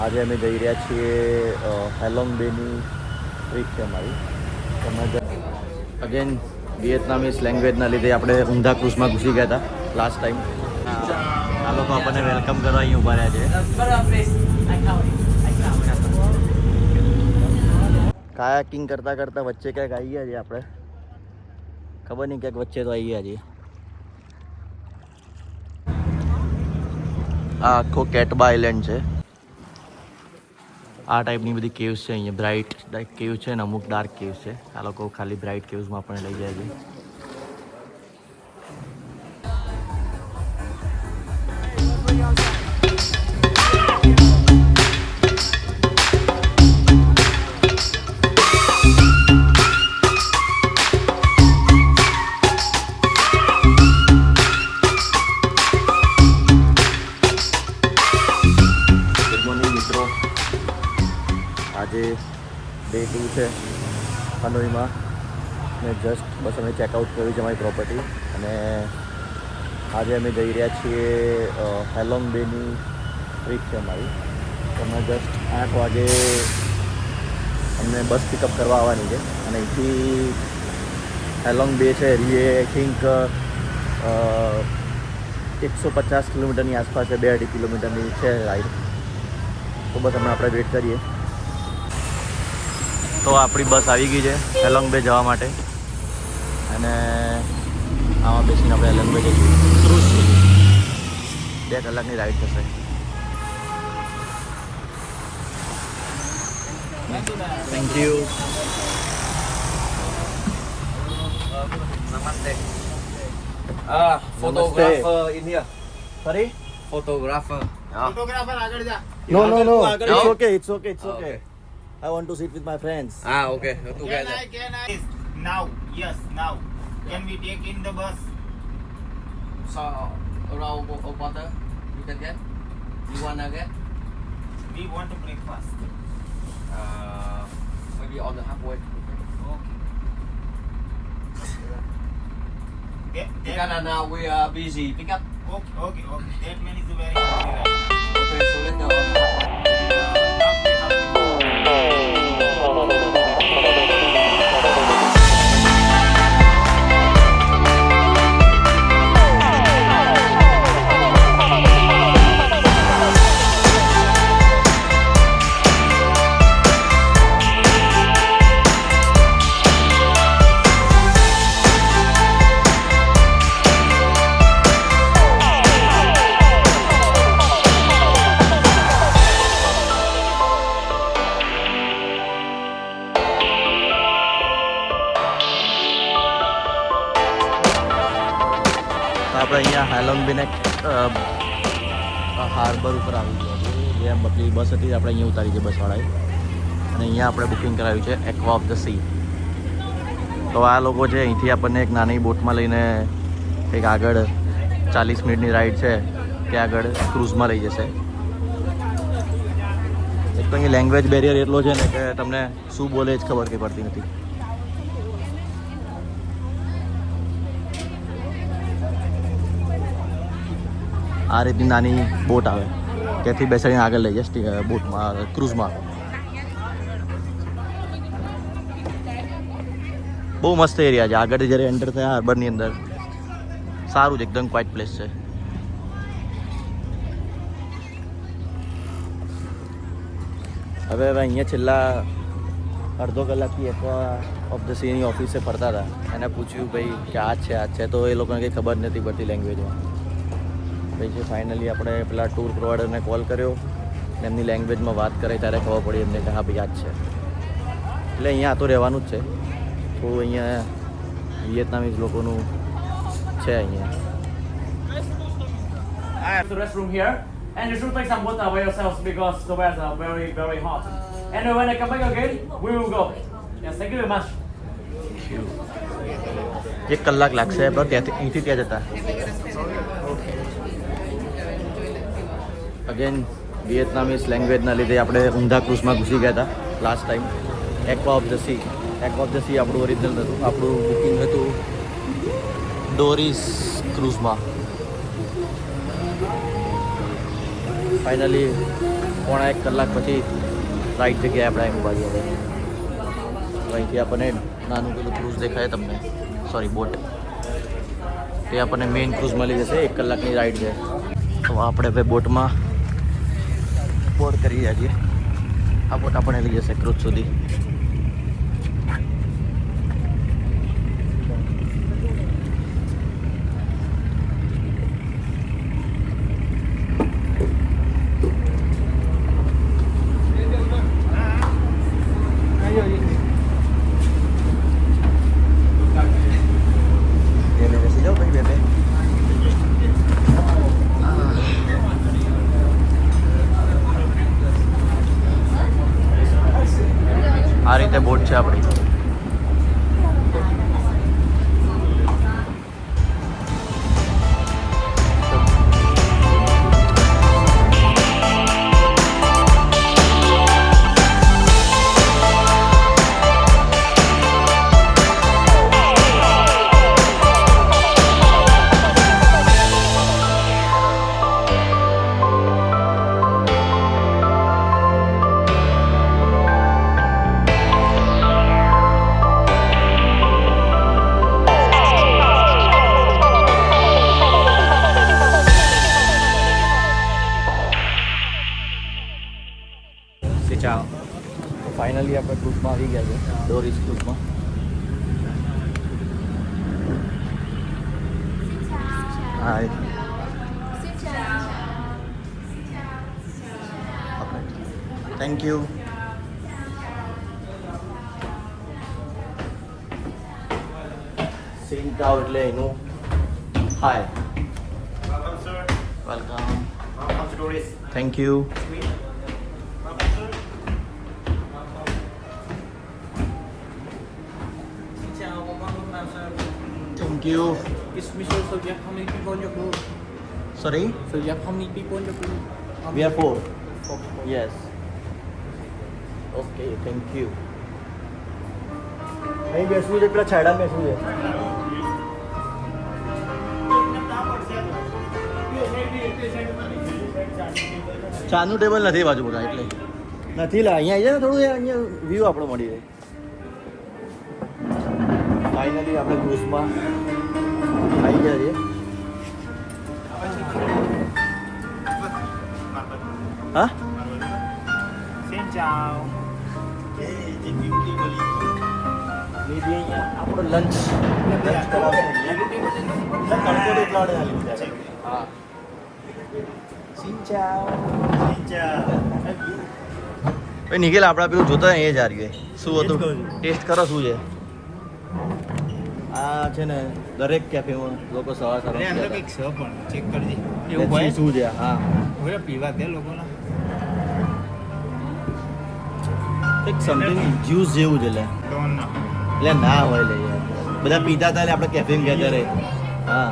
આજે અમે જઈ રહ્યા છીએ હેલોંગ બેની ટ્રીપ છે અમારી. તમે અગેન વિયેતનામીઝ લેંગ્વેજના લીધે આપણે ઊંધા ક્રૂઝમાં ઘૂસી ગયા હતા લાસ્ટ ટાઈમ. આ લોકો આપણને વેલકમ કરવા અહીં ઊભા રહ્યા છે. કાયાકિંગ કરતાં કરતાં વચ્ચે ક્યાંક આવી ગયા છીએ આપણે, ખબર નહીં ક્યાંક વચ્ચે તો આવી ગયા છીએ. આ આખો કેટબા આઇલેન્ડ છે. આ ટાઈપની બધી કેવ્સ છે અહીંયા. બ્રાઇટ કેવ છે ને અમુક ડાર્ક કેવ્સ છે. આ લોકો ખાલી બ્રાઇટ કેવ્સમાં પણ લઈ જાય છે. આજે ડે 2 છે હનોઈમાં. મેં જસ્ટ બસ અમે ચેકઆઉટ કર્યું છે અમારી પ્રોપર્ટી અને આજે અમે જઈ રહ્યા છીએ હેલોંગ બેની ટ્રીપ છે અમારી. તો અમે જસ્ટ 8 વાગે અમને બસ પિકઅપ કરવા આવવાની છે અને અહીંથી હેલોંગ બે છે એ આઈ થિંક 150 કિલોમીટરની આસપાસ છે, 2-2.5 કિલોમીટરની છે રાઈડ. તો બસ હમણાં આપણે વેઇટ કરીએ. તો આપણી બસ આવી ગઈ છે હેલોંગ બે જવા માટે અને આમાં બેસીને આપણે હેલોંગ બે જઈશું. ક્રૂઝ સુધી 2 કલાકની રાઈડ થશે. Thank you. Namaste. Photographer in here. Sorry? Photographer. Photographer આગળ જા. No. No. It's okay. Okay. I want to sit with my friends. Okay. Can Together. I? Now. Yes, now. Can we take in the bus? So around water you can get. You wanna get? We want to breakfast. Maybe on the halfway. Okay. Because now we are busy. Pick up. Okay. That man is very happy, right? Okay, so let's go on the halfway. આપણે અહીંયા હેલોંગ બેને harbour ઉપર આવી ગયા છે. જ્યાં બધી બસ હતી આપણે અહીંયા ઉતારી છે બસવાળાએ અને અહીંયા આપણે બુકિંગ કરાવ્યું છે એક્વા ઓફ ધ સી. તો આ લોકો છે અહીંથી આપણને એક નાની બોટમાં લઈને કંઈક આગળ 40 મિનિટની રાઈડ છે ત્યાં આગળ ક્રૂઝમાં લઈ જશે. એક તો અહીં લેંગ્વેજ બેરિયર એટલો છે ને કે તમને શું બોલે જ ખબર કંઈ પડતી નથી. આ રીતની નાની બોટ આવે ત્યાંથી બેસાડીને આગળ લઈ જાય બોટમાં ક્રૂઝમાં. બહુ મસ્ત એરિયા છે. આગળ જ્યારે એન્ટર થયા હાર્બરની અંદર સારું છે, એકદમ ક્વાઇટ પ્લેસ છે. હવે અહીંયા છેલ્લા અડધો કલાકથી એક્વા ઓફ ધ સીની ઓફિસે ફરતા હતા. એને પૂછ્યું ભાઈ કે આ છે તો એ લોકોને કંઈ ખબર નથી પડતી લેંગ્વેજમાં. પછી ફાઇનલી આપણે પેલા ટૂર પ્રોવાઈડરને કોલ કર્યો ને એમની લેંગ્વેજમાં વાત કરી ત્યારે ખબર પડી એમને કે હા ભાઈ આ જ છે. એટલે અહીંયા આ તો રહેવાનું જ છે. થોડું અહીંયા વિયેતનામીઝ લોકોનું છે અહીંયા. I have the restroom here, and you should take some water by yourselves because the weather are very hot. And when I come back again, we will go. Yes, thank you very much. 1 કલાક લાગશે પણ ત્યાંથી અહીંથી ત્યાં જતા. Again વિયેતનામીઝ લેંગ્વેજના લીધે આપણે ઊંધા ક્રૂઝમાં ઘૂસી ગયા હતા last time. Aqua of the sea આપણું ઓરિજિનલ હતું. આપણું બુકિંગ હતું ડોરીસ ક્રૂઝમાં. ફાઇનલી પોણા 1 કલાક પછી રાઈટ જગ્યાએ આપણે ઉભા છીએ હવે. અહીંથી આપણને નાનું પેલું ક્રૂઝ દેખાય તમને, સોરી બોટ, તે આપણને મેઇન ક્રૂઝ મળી જશે. 1 કલાકની રાઈડ છે. તો આપણે હવે બોટમાં બોર્ડ કરી રહ્યા છીએ. આ બોટ આપણને લઈ જશે ક્રૂઝ સુધી. આ રીતે બોટ છે આપણી. ફાઇનલી આપણે ક્રૂઝમાં આવી ગયા છે, ડોરીસ ક્રૂઝમાં. હા, થેન્ક યુ. સિંગટાવ એટલે એનું hi. Welcome. Thank you. Thank you. Excuse me, sir. So you have how many people in your group? Sorry? So you have how many people in your group? We are 4. 4 people. Yes. Okay, thank you. અહીં બેસવું છે, પેલા છાડા બેસવું છે. ચાનું table નથી બાજુ બધા, એટલે નથી. લા અહીંયા આવી જાય ને થોડું, અહીંયા વ્યૂ આપણો મળી જાય. ફાઇનલી આપણે ક્રૂઝમાં આવી ગયા છીએ. હા, Xin chào. મેબી અહીંયા આપણો લંચ કરાવશે. તડકો તો એટલા વાળે હાલી છે. હા. Xin chào. ભાઈ નિખિલ, આપણા પેલું જોતા એ જ આ રહ્યું. શું હતું? ટેસ્ટ કરો શું છે. આ છે ને દરેક કેફેમાં લોકો સવાર અરે અંદર સવાર કંઈક છે પણ ચેક કરજે. એવું હોય શું છે. હા, હવે પીવા દે લોકોને. કંઈક સમથિંગ જ્યુસ જેવું છે. ડોન ના. એટલે ના હોય લે યાર, બધા પીતા હતા એટલે આપણે કેફેમાં ગયા ત્યારે. હા,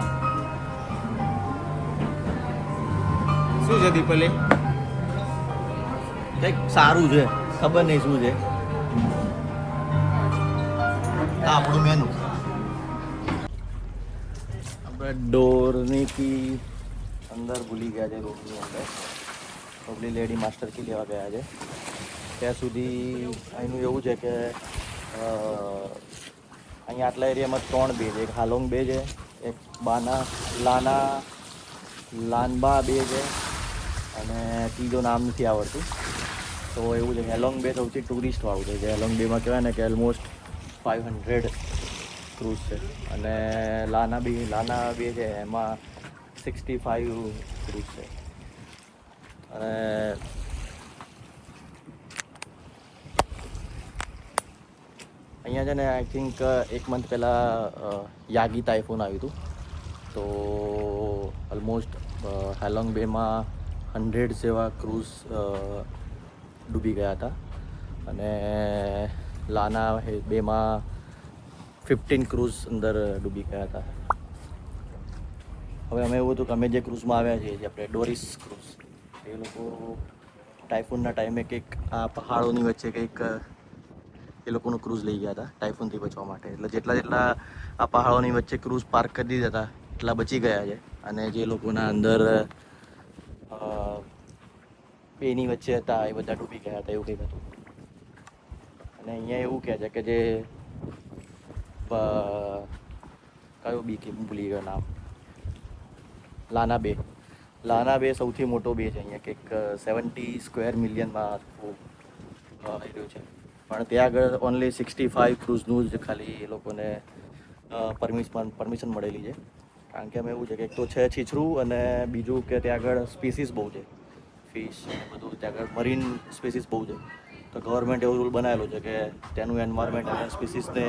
શું છે દીપલે? કંઈક સારું છે, ખબર નહીં શું છે. આ આપણું મેનુ. આપણે ડોરની કી અંદર ભૂલી ગયા છે. રૂમની અંદર પ્રોબ્લી લેડી માસ્ટર કી લેવા ગયા છે. ત્યાં સુધી અહીંનું એવું છે કે અહીંયા આટલા એરિયામાં 3 બે છે. એક હાલોંગ બે છે, એક લાનબા બે છે, અને ત્રીજો નામ નથી આવડતું. તો એવું છે. હેલોંગ બે સૌથી ટુરિસ્ટ વાળું છે. હેલોંગ બેમાં કહેવાય ને કે ઓલમોસ્ટ 500 ક્રૂઝ છે. અને લાના બે છે, એમાં 65 ક્રૂઝ છે. અને અહીંયા છે ને આઈ થિંક 1 મંથ પહેલાં યાગી તાઇફૂન આવ્યું હતું. તો ઓલમોસ્ટ હેલોંગ બેમાં 100 જેવા ક્રૂઝ ડૂબી ગયા હતા. અને લાના બેમાં 15 ક્રૂઝ અંદર ડૂબી ગયા હતા. હવે અમે એવું હતું કે અમે જે ક્રૂઝમાં આવ્યા છીએ, જે આપણે ડોરીસ ક્રૂઝ, એ લોકો ટાઇફૂનના ટાઈમે કંઈક આ પહાડોની વચ્ચે કંઈક એ લોકોનું ક્રૂઝ લઈ ગયા હતા ટાઇફૂનથી બચવા માટે. એટલે જેટલા આ પહાડોની વચ્ચે ક્રૂઝ પાર્ક કરી દીધા હતા એટલા બચી ગયા છે. અને જે લોકોના અંદર બેની વચ્ચે હતા એ બધા ડૂબી ગયા હતા એવું કંઈક હતું. અને અહીંયા એવું કહે છે કે જે કયો બી કે ભૂલી ગયો નામ, લાના બે સૌથી મોટો બે છે અહીંયા, કંઈક 70 સ્ક્વેર મિલિયનમાં રહ્યું છે. પણ ત્યાં આગળ ઓનલી 65 ક્રૂઝનું જ ખાલી એ લોકોને પરમિશન મળેલી છે. કારણ કે અમે એવું છે કે એક તો છે છીછરું અને બીજું કે ત્યાં આગળ સ્પીસીસ બહુ છે, ફિશ બધું ત્યાં આગળ મરીન સ્પીસીસ બહુ છે. તો ગવર્મેન્ટ એવો રૂલ બનાવેલો છે કે ત્યાંનું એન્વાયરમેન્ટ અને સ્પીસીસને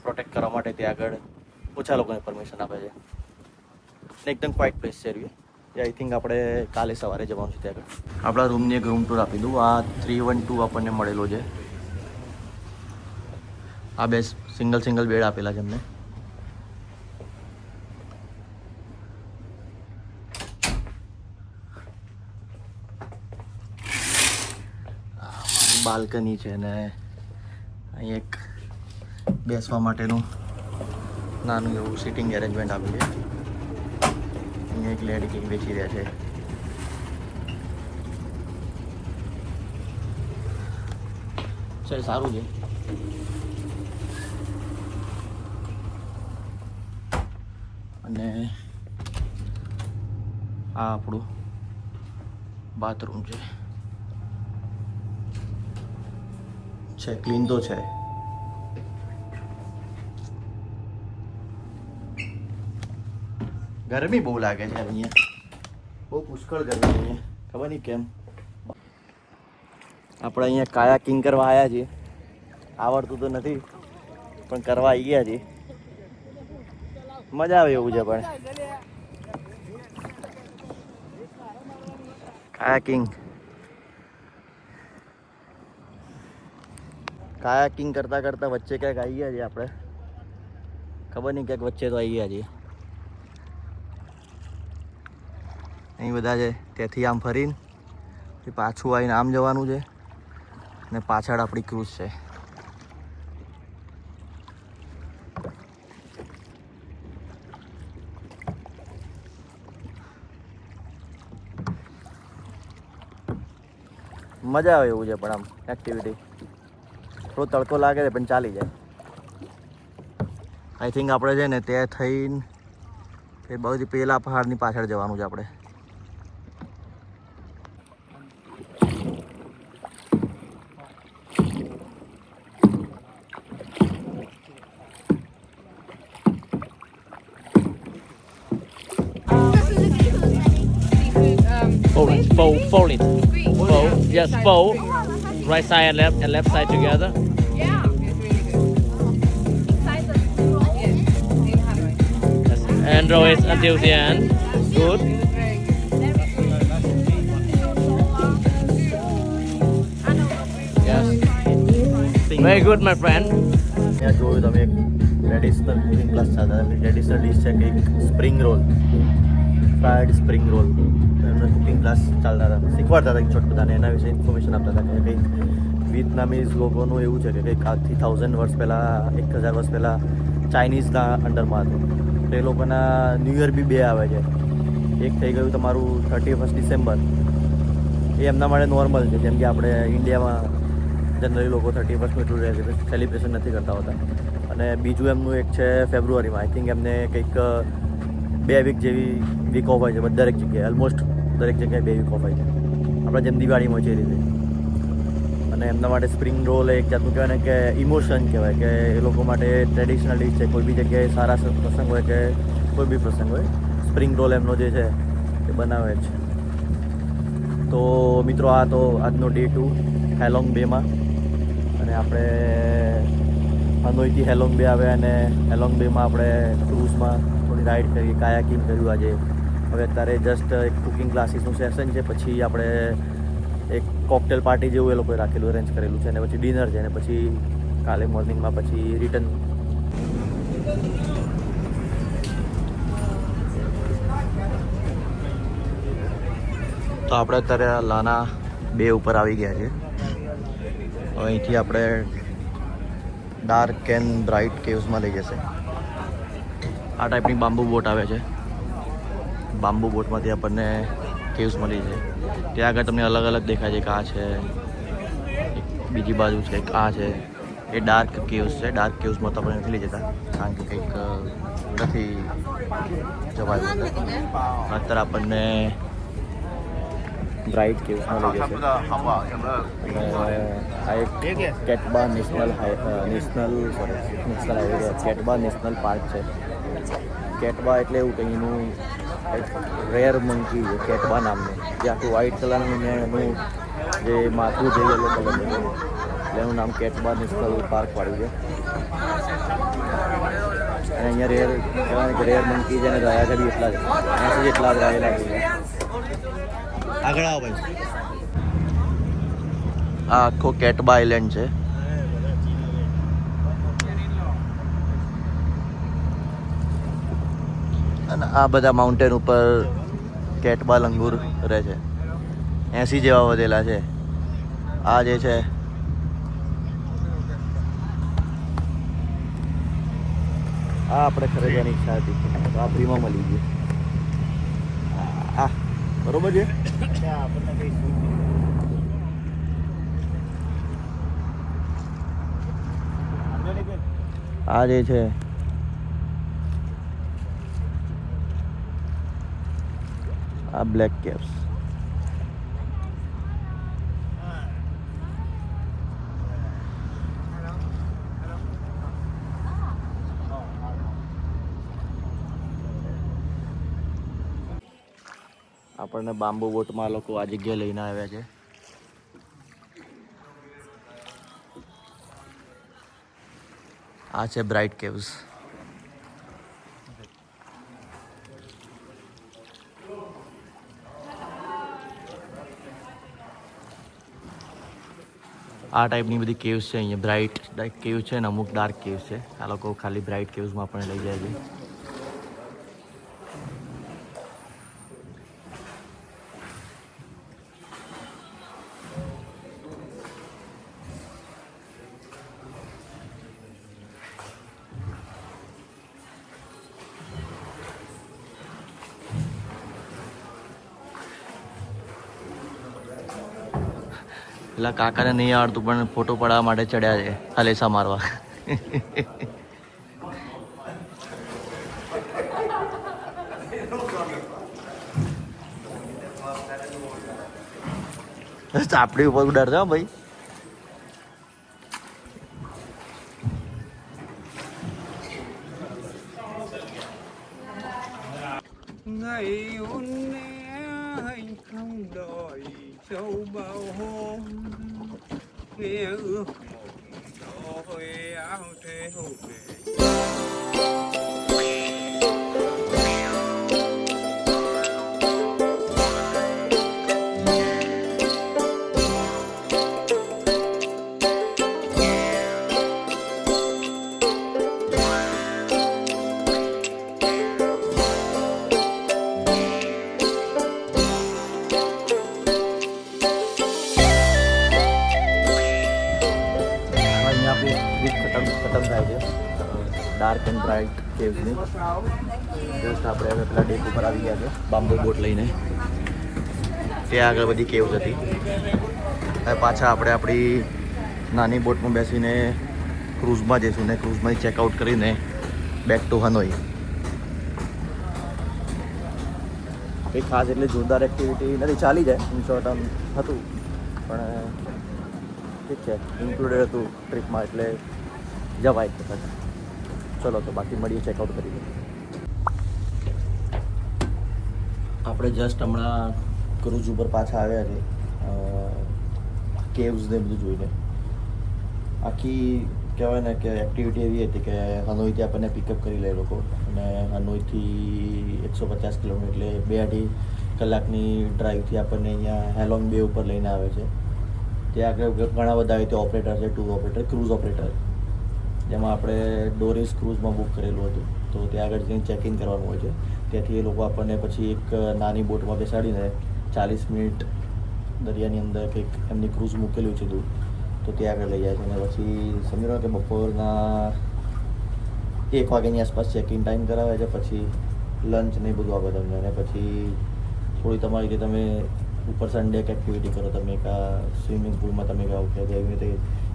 પ્રોટેક્ટ કરવા માટે ત્યાં આગળ ઓછા લોકોને પરમિશન આપે છે. અને એકદમ ક્વાઇટ પ્લેસ છે એ આઈ થિંક આપણે કાલે સવારે જવાનું છે ત્યાં આગળ. આપણા રૂમની એક રૂમ ટૂર આપી દઉં. આ 312 આપણને મળેલો છે. આ બે સિંગલ બેડ આપેલા છે અમને. બાલ્કની છે ને અહીં એક બેસવા માટેનું નાનું એવું સિટિંગ એરેન્જમેન્ટ આપ્યું છે. અહીંયા એક લેડી કેક વેચી રહ્યા છે. ચાલ સારું છે. અને આ આપણું બાથરૂમ છે. ક્લીન તો છે. ગરમી બહુ લાગે છે અહીંયા, બહુ પુષ્કળ ગરમી અહીંયા, ખબર નહીં કેમ. આપણે અહીંયા કાયાકિંગ કરવા આવ્યા છીએ. આવડતું તો નથી પણ કરવા આવી ગયા છીએ. મજા આવે એવું છે. પણ કાયાકિંગ કરતાં વચ્ચે ક્યાંક આવી ગયા છીએ આપણે, ખબર નહીં ક્યાંક વચ્ચે તો આવી ગયા છીએ. અહીં બધા છે ત્યાંથી આમ ફરીને પાછું આવીને આમ જવાનું છે અને પાછળ આપણી ક્રૂઝ છે. મજા આવે એવું છે. પણ આમ એક્ટિવિટી થોડો તડકો લાગે છે પણ ચાલી જાય. આઈ થિંક આપણે છે ને ત્યાં થઈને એ બહુ પેલા પહાડની પાછળ જવાનું છે આપણે. Fold it. Fold. Yes, fold. Right side and left side together. Yeah, it's really good. Size of yes, in Hanoi. Yes. Andrew is until the end. Good. It was very good. Yes. Very good, my friend. ત્યાં જોયું તમે એક traditional cooking class ચાલતા હતા. Traditional dish છે કે spring roll, fried spring roll. એમને cooking class ચાલતા હતા, શીખવાડતા હતા છોટ બધાને, એના વિશે ઇન્ફોર્મેશન આપતા હતા કે કંઈક વિયેતનામીઝ લોકોનું એવું છે કે કંઈક આજથી 1000 વર્ષ પહેલાં, 1000 વર્ષ પહેલાં ચાઇનીઝના અંડરમાં હતું. તો એ લોકોના ન્યૂ યર બી બે આવે છે. એક થઈ ગયું તમારું 31 ડિસેમ્બર, એ એમના માટે નોર્મલ છે. જેમ કે આપણે ઇન્ડિયામાં જનરલી લોકો 31 એટલું સેલિબ્રેશન નથી કરતા હોતા. અને બીજું એમનું એક છે ફેબ્રુઆરીમાં. આઈ થિંક એમને કંઈક 2 વીક જેવી વીક ઓફ હોય છે દરેક જગ્યાએ, ઓલમોસ્ટ દરેક જગ્યાએ 2 વીક ઓફ હોય છે. આપણે જેમ દિવાળીમાં છે એ રીતે. અને એમના માટે સ્પ્રિંગ રોલ એક જાતનું કહેવાય ને કે ઇમોશન કહેવાય, કે એ લોકો માટે ટ્રેડિશનલ ડિશ છે. કોઈ બી જગ્યાએ સારા પ્રસંગ હોય કે કોઈ બી પ્રસંગ હોય, સ્પ્રિંગ રોલ એમનો જે છે એ બનાવે છે. તો મિત્રો આ તો આજનો ડે 2 હેલોંગ બેમાં. અને આપણે હનોઈથી હેલોંગ બે આવ્યા અને હેલોંગ બેમાં આપણે ક્રૂઝમાં થોડી રાઈડ કરી, કાયાકિંગ કર્યું આજે. હવે અત્યારે જસ્ટ એક કુકિંગ ક્લાસીસનું સેશન છે, પછી આપણે એક કોકટેલ પાર્ટી જેવું એ લોકોએ રાખેલું, અરેન્જ કરેલું છે. અને પછી ડિનર છે અને પછી કાલે મોર્નિંગમાં પછી રિટર્ન. તો આપણે અત્યારે લાના બે ઉપર આવી ગયા છે. હવે અહીંથી આપણે ડાર્ક એન્ડ બ્રાઇટ કેવ્સમાં લઈ જશે. આ ટાઈપની બામ્બુ બોટ આવે છે. બામ્બુ બોટમાંથી આપણને કેવ્સ મળી છે. ત્યાં આગળ તમને અલગ અલગ દેખાય છે કે આ છે, એક બીજી બાજુ છે, એક આ છે. એ ડાર્ક કેવ્સ છે. ડાર્ક કેવ્સમાં તો આપણે નથી લઈ જતા કારણ કે કંઈક નથી જવાયું. અત્યારે આપણને બ્રાઇટ કેવ્સમાં લઈ જશે. અને આ એક કેટબા નેશનલ હાઈવે કેટબા નેશનલ પાર્ક છે. કેટબા એટલે એવું કંઈ એનું એક રેર મંકી છે કેટબા નામનું, જે આખું વ્હાઇટ કલરનું ને એનું જે માથું છે યલો કલરનું એટલે એનું નામ કેટબા નેશનલ પાર્ક પાડ્યું છે. અને અહીંયા રેર કહેવાય કે રેર મંકી છે અને રહ્યા છે બી એટલા જ 80 જેટલા જ રહેલા છે. આગળ આવો ભાઈ. આ આખો કેટબા આઇલેન્ડ છે. અને આ બધા માઉન્ટેન ઉપર કેટબા લંગૂર રહે છે. 80 જેવા વધેલા છે. આ જે છે આ આપણે ખરીદવાની ઈચ્છા હતી તો આ ફ્રીમાં મળી ગયું. આ બરોબર છે. આ જે છે આ બ્લેક કેપ્સ. આપણને બામ્બુ બોટમાં લોકો આ જગ્યાએ લઈને આવ્યા છે. આ છે બ્રાઇટ કેવ્સ. આ ટાઈપની બધી કેવ્સ છે અહીંયા. બ્રાઇટ કેવ છે ને અમુક ડાર્ક કેવ્સ છે. આ લોકો ખાલી બ્રાઇટ કેવ્સમાં પણ લઈ જાય છે. પેલા કાકાને નહીં આવડતું પણ ફોટો પડાવવા માટે ચડ્યા છે હલેસા મારવા. આપણી ઉપર ડર છે ભાઈ. ngày hôm nay anh không đòi châu bao hôm nghe ước một đôi áo theo về. ખતમ થાય છે ડાર્ક એન્ડ બ્રાઇટ કેવ્સની. જસ્ટ આપણે હવે પેલા ડેક ઉપર આવી ગયા છે બામ્બુ બોટ લઈને. ત્યાં આગળ બધી કેવ્સ હતી. હવે પાછા આપણે આપણી નાની બોટમાં બેસીને ક્રૂઝમાં જઈશું ને ક્રૂઝમાંથી ચેકઆઉટ કરીને બેક ટુ હનોઈ. કંઈ ખાસ એટલે જોરદાર એક્ટિવિટી નથી, ચાલી જાય ઇન શોર્ટ આમ હતું પણ ઠીક છે, ઇન્ક્લુડેડ હતું ટ્રીપમાં એટલે જવાય એક વખત. ચલો તો બાકી મળીએ, ચેકઆઉટ કરીએ. આપણે જસ્ટ હમણાં ક્રૂઝ ઉપર પાછા આવ્યા છે કેવ્સ ને બધું જોઈને. આખી કહેવાય ને કે એક્ટિવિટી એવી હતી કે હનોઈથી આપણને પિકઅપ કરી લે લોકો અને હનોઈથી 150 કિલોમીટર એટલે 2-2.5 કલાકની ડ્રાઈવથી આપણને અહીંયા હેલોંગ બે ઉપર લઈને આવે છે. ત્યાં આગળ ઘણા બધા રીતે ઓપરેટર છે, ટૂર ઓપરેટર, ક્રૂઝ ઓપરેટર, જેમાં આપણે ડોરીસ ક્રૂઝમાં બુક કરેલું હતું. તો ત્યાં આગળ જઈને ચેક ઇન કરવાનું હોય છે. ત્યાંથી એ લોકો આપણને પછી એક નાની બોટમાં બેસાડીને 40 મિનિટ દરિયાની અંદર કંઈક એમની ક્રૂઝ મૂકેલું છે દૂર, તો ત્યાં આગળ લઈ જાય છે. અને પછી સમજી લો કે બપોરના 1 વાગ્યાની આસપાસ ચેક ઇન ટાઈમ કરાવે છે. પછી લંચ ને બધું આપે તમને અને પછી થોડી તમારી રીતે તમે ઉપર સન્ડે એક એક્ટિવિટી કરો, તમે એક સ્વિમિંગ પુલમાં તમે ગાઓ કે એવી રીતે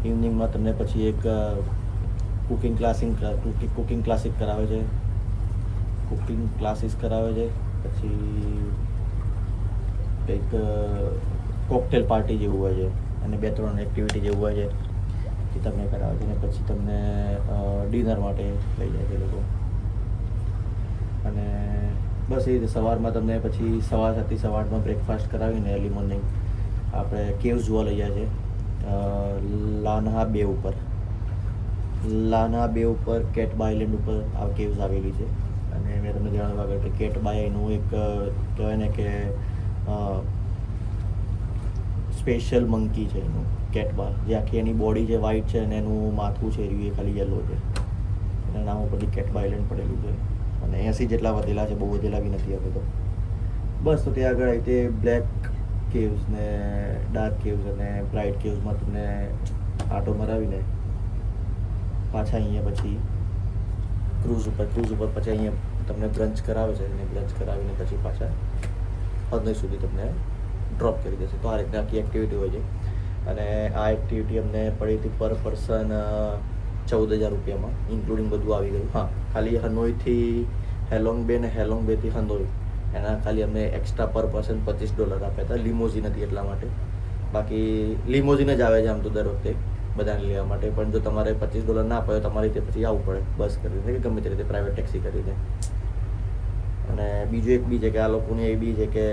ઇવનિંગમાં તમને પછી એક કુકિંગ ક્લાસીસ કરાવે છે, પછી કંઈક કોકટેલ પાર્ટી જેવું હોય છે અને 2-3 એક્ટિવિટી જેવું હોય છે એ તમને કરાવે છે. અને પછી તમને ડિનર માટે લઈ જાય છે લોકો. અને બસ એ રીતે સવારમાં તમને પછી 7:30 બ્રેકફાસ્ટ કરાવીને અર્લી મોર્નિંગ આપણે કેવ્સ જોવા લઈ જાય છે. લાન્હા બે ઉપર કેટબા આઇલેન્ડ ઉપર આ કેવ્સ આવેલી છે. અને મેં તમને જણાવ્યું આગળ કે કેટબા એનું એક કહેવાય ને કે સ્પેશિયલ મંકી છે એનું, કેટબા, જે આખી એની બોડી જે વ્હાઇટ છે અને એનું માથું છે એ ખાલી યલો છે. એના નામ ઉપરથી કેટબા આઇલેન્ડ પડેલું છે. અને 80 જેટલા વધેલા છે, બહુ વધેલા બી નથી હવે તો. બસ તો ત્યાં આગળ તે બ્લેક કેવ્સ ને ડાર્ક કેવ્સ અને બ્રાઇટ કેવ્સમાં તમને આટો મરાવીને પાછા અહીંયા પછી ક્રૂઝ ઉપર પછી અહીંયા તમને બ્રંચ કરાવે છે અને બ્રંચ કરાવીને પછી પાછા હનોઈ સુધી તમને ડ્રોપ કરી દેશે. તો આ રીતના આખી એક્ટિવિટી હોય છે. અને આ એક્ટિવિટી અમને પડી હતી પર પર્સન 14,000 રૂપિયામાં, ઇન્ક્લુડિંગ બધું આવી ગયું. હા, ખાલી હનોઈથી હેલોંગ બે ને હેલોંગ બેથી હનોઈ એના ખાલી અમને એક્સ્ટ્રા પર પર્સન $25 આપ્યા હતા. લિમોઝિન હતી એટલા માટે. બાકી લિમોઝિન જ આવે છે આમ તો દર વખતે બધાને લેવા માટે, પણ જો તમારે $25 ના પડે તમારી રીતે પછી આવવું પડે બસ કરીને કે ગમે તે રીતે પ્રાઇવેટ ટેક્સી કરીને. અને બીજું એક બી છે કે આ લોકોની એ બી છે કે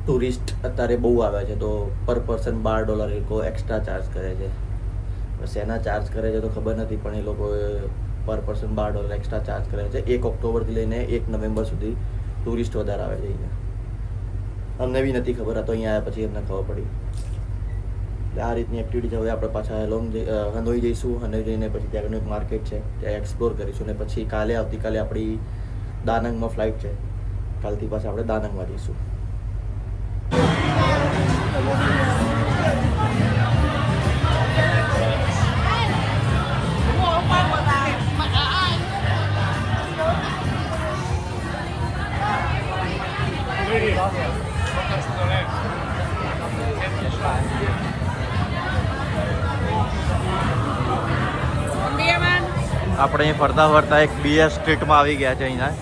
ટુરિસ્ટ અત્યારે બહુ આવ્યા છે, તો પર પર્સન $12 એ લોકો એક્સ્ટ્રા ચાર્જ કરે છે. બસ એના ચાર્જ કરે છે તો ખબર નથી, પણ એ લોકો પર પર્સન $12 એક્સ્ટ્રા ચાર્જ કરે છે. 1 ઓક્ટોબરથી લઈને 1 નવેમ્બર સુધી ટુરિસ્ટ વધારે આવે છે અહીંયા. અમને બી નથી ખબર, આ તો અહીંયા આવ્યા પછી અમને ખબર પડી. આ રીતની એક્ટિવિટી હવે આપણે પાછા હનોઈ જઈશું. હનોઈ જઈને પછી ત્યાંનું એક માર્કેટ છે ત્યાં એક્સપ્લોર કરીશું. અને પછી આવતીકાલે આપણી દાનંગમાં ફ્લાઇટ છે. કાલથી પાછા આપણે દાનંગમાં જઈશું. આપણે અહીં ફરતા એક બીઆર સ્ટ્રીટમાં આવી ગયા છે. અહીંયા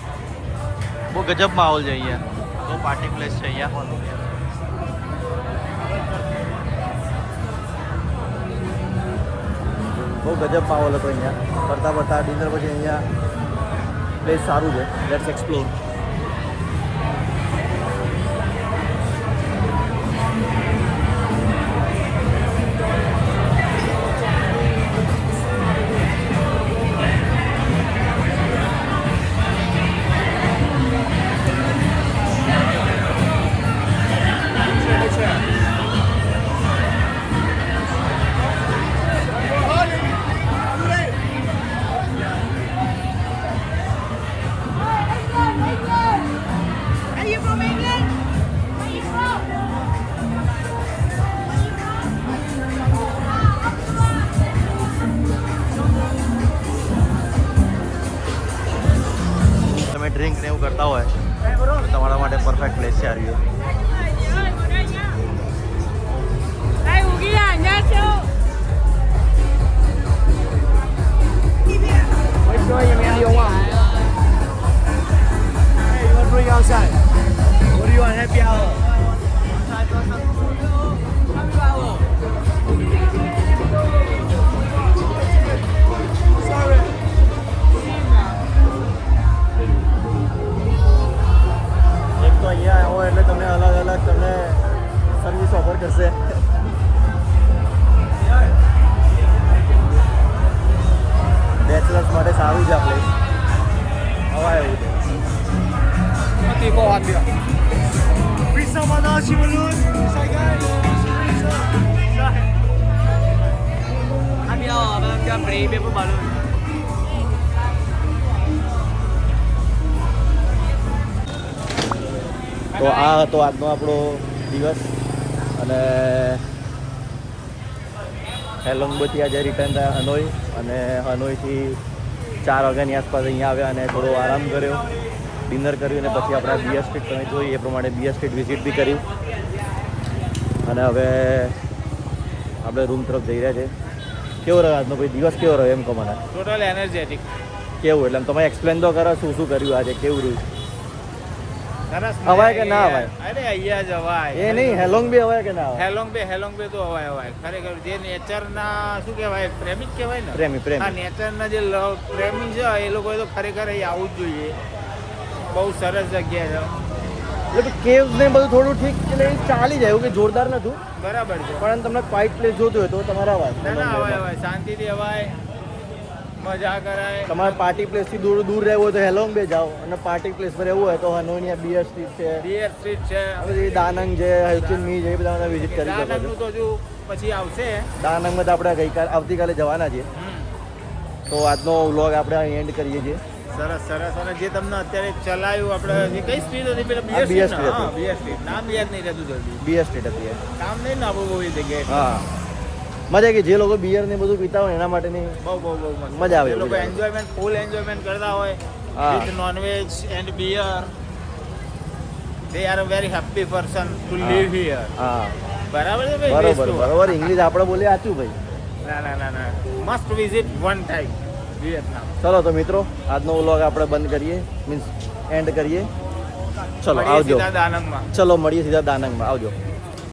બહુ ગજબ માહોલ છે. અહીંયા બહુ પાર્ટી પ્લેસ છે. અહીંયા બહુ ગજબ માહોલ હતો. અહીંયા ફરતા ડિનર પછી અહીંયા પ્લેસ સારું છે. Let's explore. ડ્રિંક ને એવું કરતા હોય તો તમારા માટે પરફેક્ટ પ્લેસ છે. આવી અહીંયા આવો એટલે તમને અલગ તમને સર્વિસ ઓફર કરશે. બેચલર્સ માટે સારું છે આ પ્લેસ. હવા એવું છે. તો આ હતો આજનો આપણો દિવસ. અને હેલોંગથી આજે રિટર્ન થયા હનોઈ. અને હનોઈથી 4 વાગ્યાની આસપાસ અહીંયા આવ્યા અને થોડો આરામ કર્યો. ડિનર કર્યું અને પછી આપણે બીએસ સ્ટ્રીટ તમે જોઈ એ પ્રમાણે બીએસ સ્ટ્રીટ વિઝિટ બી કર્યું અને હવે આપણે રૂમ તરફ જઈ રહ્યા છે. કેવો રહ્યો આજનો ભાઈ દિવસ? કેવો રહ્યો એમ કહો મને. Total energetic. કેવું એટલે તમે એક્સપ્લેન તો કરો શું શું કર્યું આજે, કેવું રહ્યું? સરસ. હવાય કે ના હવાય? અરે અહીંયા જ હવાય. એ નહીં, હેલોંગ બી હવાય કે ના હવાય? હેલોંગ બે તો હવાય. ખરેખર જે નેચરના શું કહેવાય, પ્રેમી જ કહેવાય ને. પ્રેમી હા, નેચરના જે પ્રેમી છે એ લોકોએ તો ખરેખર અહીં આવવું જ જોઈએ. બહુ સરસ જગ્યા છે. એટલે કેવ્સ ને બધું થોડું ઠીક એટલે ચાલી જાય એવું કે જોરદાર નતું, બરાબર છે. પણ તમને ક્વાઇટ પ્લેસ જોતું હોય તો તમારા ના ના અવાજ હવાય શાંતિથી હવાય, મજા કરાય. તમારે પાર્ટી પ્લેસ થી દૂર દૂર રહેવું હોય તો હેલોંગ બે જાઓ અને પાર્ટી પ્લેસ પર રહેવું હોય તો હનોઈ બીએર સ્ટ્રીટ છે, બીએર સ્ટ્રીટ છે, પછી દાનંગ છે, હૈચિન મી છે, એ બધા વિઝિટ કરી શકો દાનંગનું છો. તો હજુ પછી આવશે. દાનંગમાં તો આપણે આવતીકાલે જવાના છીએ. તો આજનો વ્લોગ આપણે અહીં એન્ડ કરીએ છીએ. સરસ સરસ. અને જે તમને અત્યારે ચલાવ્યું આપણે જે કઈ સ્ટ્રીટ હતી પેલા આ બીએર BR સ્ટ્રીટ. street હા હતી. બીએર સ્ટ્રીટ. નામ યાદ નહીં રહેતું જલ્દી. બીએર સ્ટ્રીટ હતી એ. નામ નહીં ને આપણું બહુ એ જગ્યાએ. હા, મજા કે જે લોકો બિયર ને બધું પીતા હોય એના માટેની બહુ બહુ બહુ મસ્ત. મજા આવે. જે લોકો એન્જોયમેન્ટ ફૂલ એન્જોયમેન્ટ કરતા હોય હા. With non-veg and beer, they are a very happy person too હા. Live here. હા બરાબર છે ભાઈ? બરોબર બેસતું. બરોબર, ઇંગ્લિશ આપણે બોલીએ સાચું ભાઈ. ના ના ના ના, must visit one time Vietnam. ચલો તો મિત્રો આજનો વ્લોગ આપણે બંધ કરીએ, મીન્સ એન્ડ કરીએ. ચલો મળીએ આવજો. સીધા દાનંગમાં. ચલો મળીએ સીધા દાનંગમાં. આવજો.